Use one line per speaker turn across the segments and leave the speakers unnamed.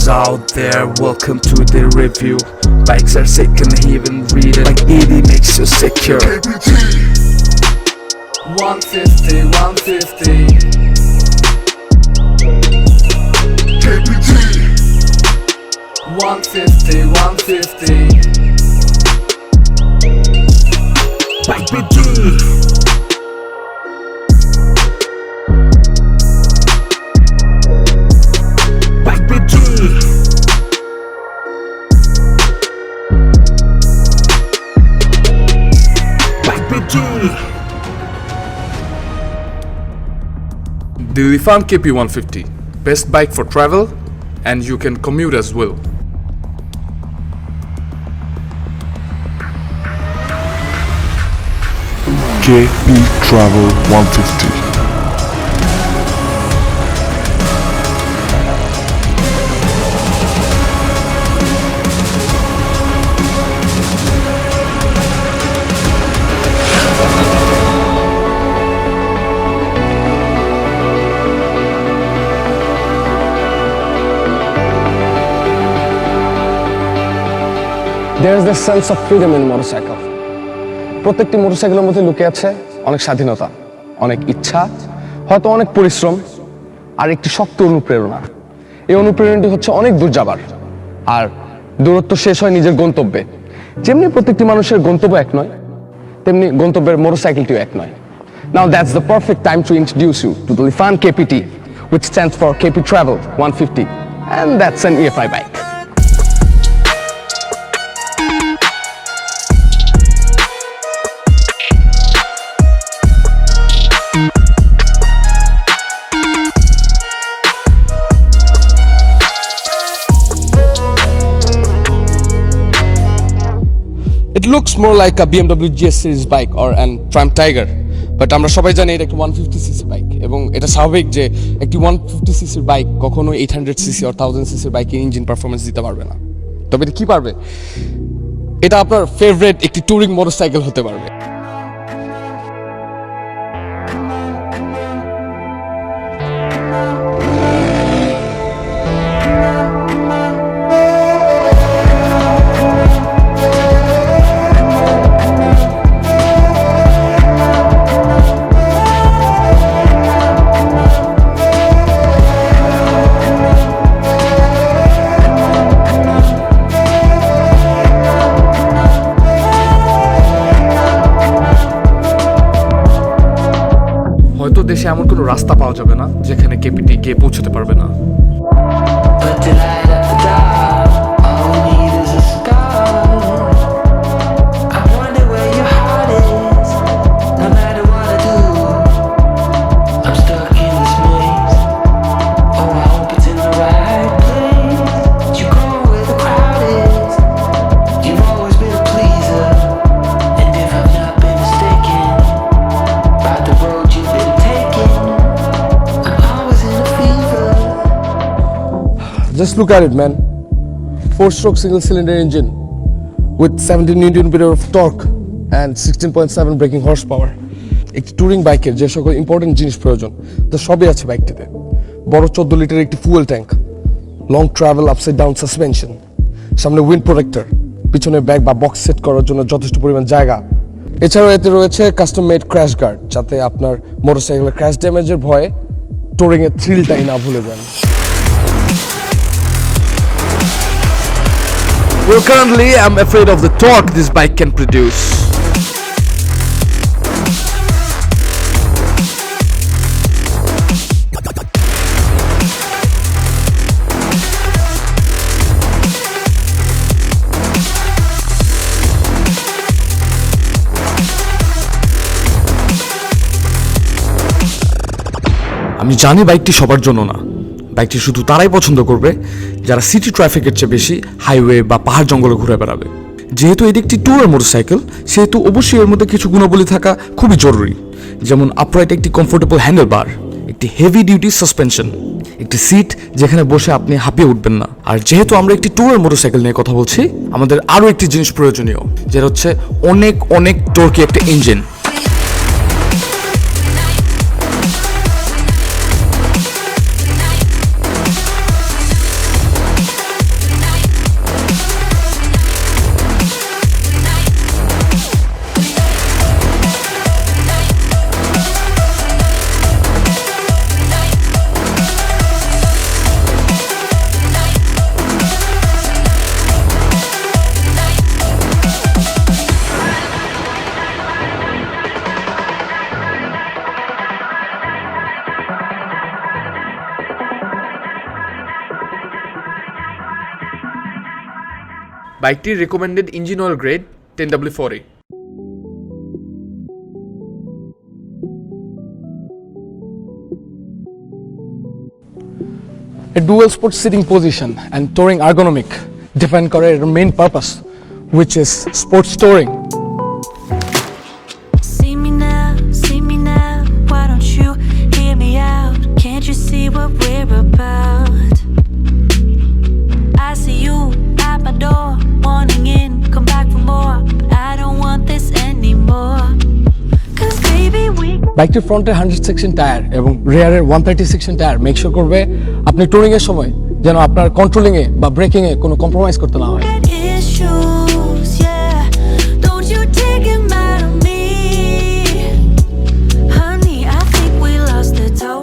Who's out there? Welcome to the review. Bikes are sick and even read it. Like 80 makes you secure. KPT 150, 150. KPT 150, 150. Bike BT. The LIFAN KPT150, best bike for travel, and you can commute as well.
KP Travel 150.
There is this sense of freedom in motorcycle. প্রত্যেকটি মোটরসাইকেলের মধ্যে লুকিয়ে আছে অনেক স্বাধীনতা, অনেক ইচ্ছা, হয়তো অনেক পরিশ্রম আর একটি শক্ত অনুপ্রেরণা। এই অনুপ্রেরণাটি হচ্ছে অনেক দূর যাবার, আর দূরত্ব শেষ হয় নিজের গন্তব্যে। যেমনি প্রত্যেকটি মানুষের গন্তব্য এক নয়, তেমনি গন্তব্যের মোটরসাইকেলটিও এক নয়। Now that's the perfect time to introduce you to the LIFAN KPT, which stands for KP Travel 150, and that's an EFI bike. It looks more like a BMW GS series bike or an Triumph Tiger, but আমরা সবাই জানি এটা একটা 150cc bike, এবং এটা স্বাভাবিক যে একটি 150cc বাইক কখনো 800cc or 1000cc বাইকের ইঞ্জিন পারফরমেন্স দিতে পারবে না। তবে এটা কি পারবে? এটা আপনার ফেভারিট একটি টুরিং মোটরসাইকেল হতে পারবে।
হয়তো দেশে এমন কোনো রাস্তা পাওয়া যাবে না যেখানে কেপিটি গিয়ে পৌঁছতে পারবে না।
Just look at it, man. 4-stroke single-cylinder engine with 17 Nm of torque and 16.7 braking horsepower. একটি টুরিং বাইকের যে সকল ইম্পর্টেন্ট জিনিস প্রয়োজন তা সবই আছে বাইকটিতে। বড় 14 লিটার একটি fuel tank, long travel upside down suspension, সামনে উইন্ড প্রোটেক্টর, পিছনে ব্যাগ বা বক্স সেট করার জন্য যথেষ্ট পরিমাণ জায়গা। এছাড়াও এতে রয়েছে কাস্টম মেড ক্র্যাশ গার্ড, যাতে আপনার মোটরসাইকেলের ক্র্যাশ ড্যামেজের ভয়ে টোরিংয়ের থ্রিলটাই না ভুলে যান।
Well, currently I'm afraid of the torque this bike can produce. আমি জানি বাইকটি সবার জন্য না। বাইকটি শুধু তারাই পছন্দ করবে যারা সিটি ট্রাফিকের চেয়ে বেশি হাইওয়ে বা পাহাড় জঙ্গলে ঘুরে বেড়াবে। যেহেতু এটি একটি ট্যুরের মোটরসাইকেল, সেহেতু অবশ্যই এর মধ্যে কিছু গুণাবলী থাকা খুবই জরুরি, যেমন আপরাইট একটি কমফোর্টেবল হ্যান্ডেল বার, একটি হেভি ডিউটি সাসপেনশন, একটি সিট যেখানে বসে আপনি হাঁপিয়ে উঠবেন না। আর যেহেতু আমরা একটি ট্যুরের মোটরসাইকেল নিয়ে কথা বলছি, আমাদের আরও একটি জিনিস প্রয়োজনীয়, যেটা হচ্ছে অনেক অনেক টর্কি একটা ইঞ্জিন। বাইকটির recommended engine oil grade 10W40।
A dual sport sitting position and touring ergonomic define করে এর main purpose, which is sports touring.
See me now, why don't you hear me out? Can't you see what we're about? I see you at my door, wanting in, come back for more, but I don't want this anymore. Cause baby we
বাইকটির ফ্রন্টের 100 section tyre এবং রিয়ারের 130 section tyre make sure করবে আপনি Turing এর সময় যেন আপনার controlling এ বা ব্রেকিং এ কোনো কম্প্রোমাইজ করতে না হয়।
got issues, yeah. Don't you take him out of me, honey. I think we lost the touch.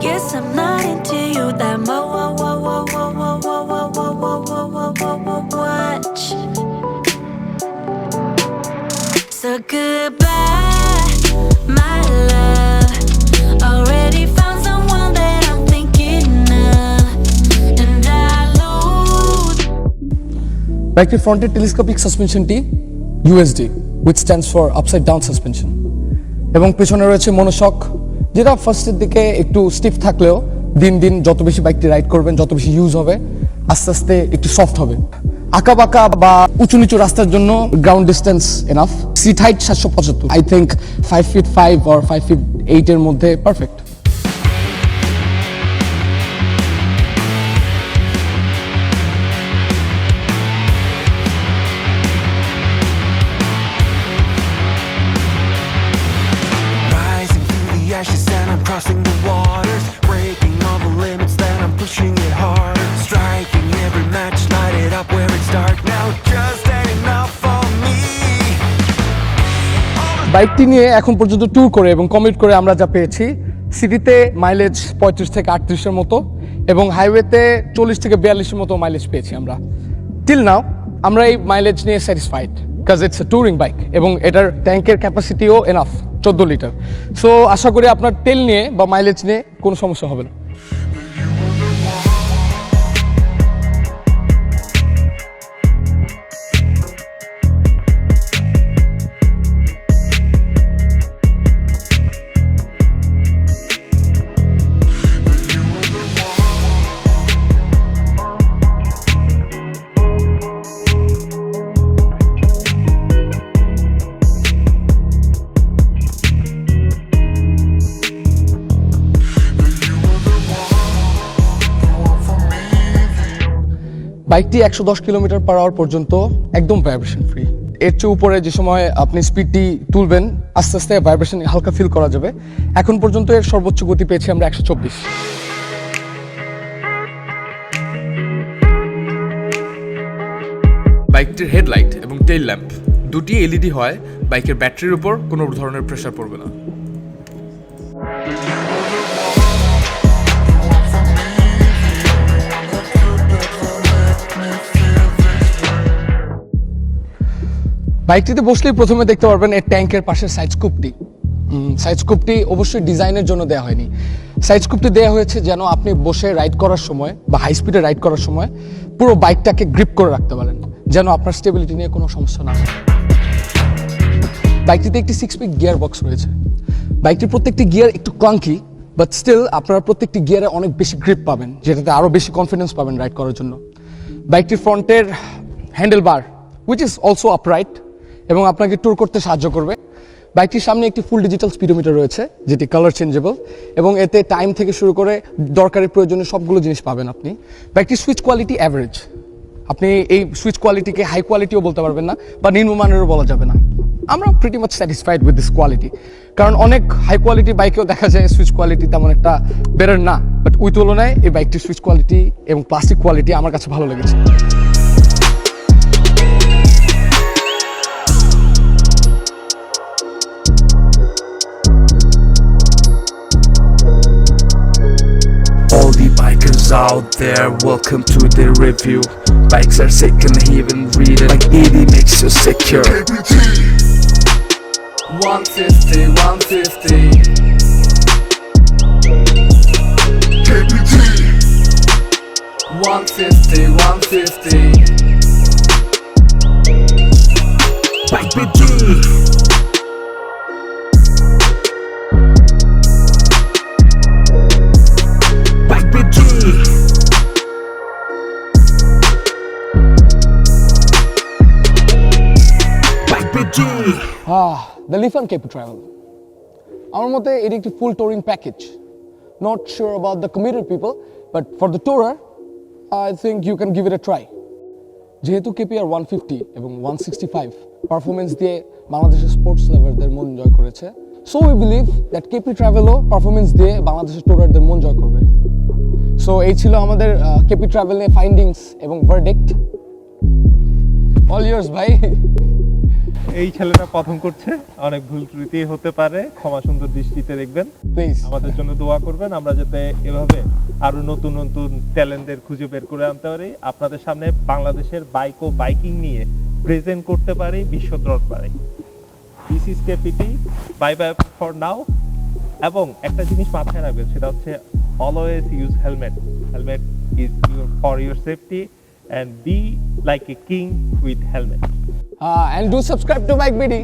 Guess I'm not into you that much. So goodbye, my love. Already found someone that I'm thinking of, and I lose.
বাইকটির ফ্রন্টের telescopic সাসপেনশনটি USD, which stands for upside down suspension, এবং পেছনে রয়েছে monoshock, যেটা ফার্স্টের দিকে একটু স্টিফ থাকলেও দিন দিন যত বেশি বাইকটি রাইড করবেন, যত বেশি ইউজ হবে, আস্তে আস্তে একটু সফট হবে। আঁকা বাঁকা বা উঁচু নিচু রাস্তার জন্য ground distance enough. Seat height 775, I think 5'5" or 5'8" এর মধ্যে perfect.
Rising through the ashes and I'm crossing the waters, breaking all the limits, then I'm pushing it harder, striking every match, light it up where it's dark now, just ain't enough for me.
বাইকটি নিয়ে এখন পর্যন্ত tour করে এবং commit করে আমরা যা পেয়েছি, সিটিতে মাইলেজ 35 থেকে 38-এর মতো এবং হাইওয়েতে 40 থেকে 42-এর মতো মাইলেজ পেয়েছি আমরা। টিল নাও আমরা এই মাইলেজ নিয়ে স্যাটিসফাইড, কাজ ইটস এ ট্যুরিং বাইক এবং এটার ট্যাঙ্কের ক্যাপাসিটিও এনাফ 14 লিটার। সো আশা করি আপনার তেল নিয়ে বা মাইলেজ নিয়ে কোনো সমস্যা হবে না। বাইকটি 110 কিলোমিটার পার আওয়ার পর্যন্ত একদম ভাইব্রেশন ফ্রি। এর চেয়ে উপরে যে সময় আপনি স্পিডটি তুলবেন আস্তে আস্তে ভাইব্রেশন হালকা ফিল করা যাবে। এখন পর্যন্ত এর সর্বোচ্চ গতি পেয়েছি আমরা 124।
বাইকটির হেডলাইট এবং টেইল ল্যাম্প দুটি এলইডি হয়, বাইকের ব্যাটারির উপর কোনো ধরনের প্রেসার পড়বে না।
বাইকটিতে বসলেই প্রথমে দেখতে পারবেন এর ট্যাঙ্কের পাশের সাইড স্কুপটি। সাইড স্কুপটি অবশ্যই ডিজাইনের জন্য দেওয়া হয়নি, সাইড স্কুপটি দেওয়া হয়েছে যেন আপনি বসে রাইড করার সময় বা হাই স্পিডে রাইড করার সময় পুরো বাইকটাকে গ্রিপ করে রাখতে পারেন, যেন আপনার স্টেবিলিটি নিয়ে কোনো সমস্যা না হয়। বাইকটিতে একটি 6-স্পিড গিয়ার বক্স রয়েছে। বাইকটির প্রত্যেকটি গিয়ার একটু ক্লাঙ্কি, বাট স্টিল আপনারা প্রত্যেকটি গিয়ারে অনেক বেশি গ্রিপ পাবেন, যেটাতে আরও বেশি কনফিডেন্স পাবেন রাইড করার জন্য। বাইকটির ফ্রন্টের handle bar which is also upright এবং আপনাকে ট্যুর করতে সাহায্য করবে। বাইকটির সামনে একটি ফুল ডিজিটাল স্পিডোমিটার রয়েছে, যেটি কালার চেঞ্জেবল এবং এতে টাইম থেকে শুরু করে দরকারি প্রয়োজনীয় সবগুলো জিনিস পাবেন আপনি। বাইকটির সুইচ কোয়ালিটি অ্যাভারেজ, আপনি এই সুইচ কোয়ালিটিকে হাই কোয়ালিটিও বলতে পারবেন না বা নিম্নমানেরও বলা যাবে না। আমরা pretty much satisfied with this quality, কারণ অনেক হাই কোয়ালিটি বাইকেও দেখা যায় সুইচ কোয়ালিটি তেমন একটা বেটার না, বাট ওই তুলনায় এই বাইকটির সুইচ কোয়ালিটি এবং প্লাস্টিক কোয়ালিটি আমার কাছে ভালো লেগেছে।
All the bikers out there, welcome to the review. Bikes are sick and even read it like 80 makes you secure.
KPT
150, 150.
150. Bike BG. Bike BG. Bike BG.
The Lifan KP travel আমার মতে এটি একটি full touring package not sure about the commuted people but for the tourer I think you can give it a try যেহেতু KPR 150 এবং 165 performance দিয়ে বাংলাদেশের sports লাভারদের মন জয় করেছে so we believe that KP ট্রাভেলও পারফরমেন্স দিয়ে বাংলাদেশের টুরারদের মন জয় করবে সো এই ছিল আমাদের কেপি ট্রাভেলের ফাইন্ডিংস এবং ভার্ডিক্ট অল ইয়ার্স ভাই
এই ছেলেটা প্রথম করছে, অনেক ভুল ত্রুটি হতে পারে, ক্ষমা সুন্দর দৃষ্টিতে দেখবেন।
প্লিজ
আমাদের জন্য দোয়া করবেন, আমরা যাতে এভাবে আরো নতুন নতুন ট্যালেন্টদের খুঁজে বের করে আনতে পারি, আপনাদের সামনে বাংলাদেশের বাইক ও বাইকিং নিয়ে প্রেজেন্ট করতে পারি বিশ্ব দরবারে। This is KPT, bye bye for now. এবং একটা জিনিস মাথায় রাখবেন, সেটা হচ্ছে always use helmet. Helmet is for your safety and be like a king with helmet.
And do subscribe to Bike BD.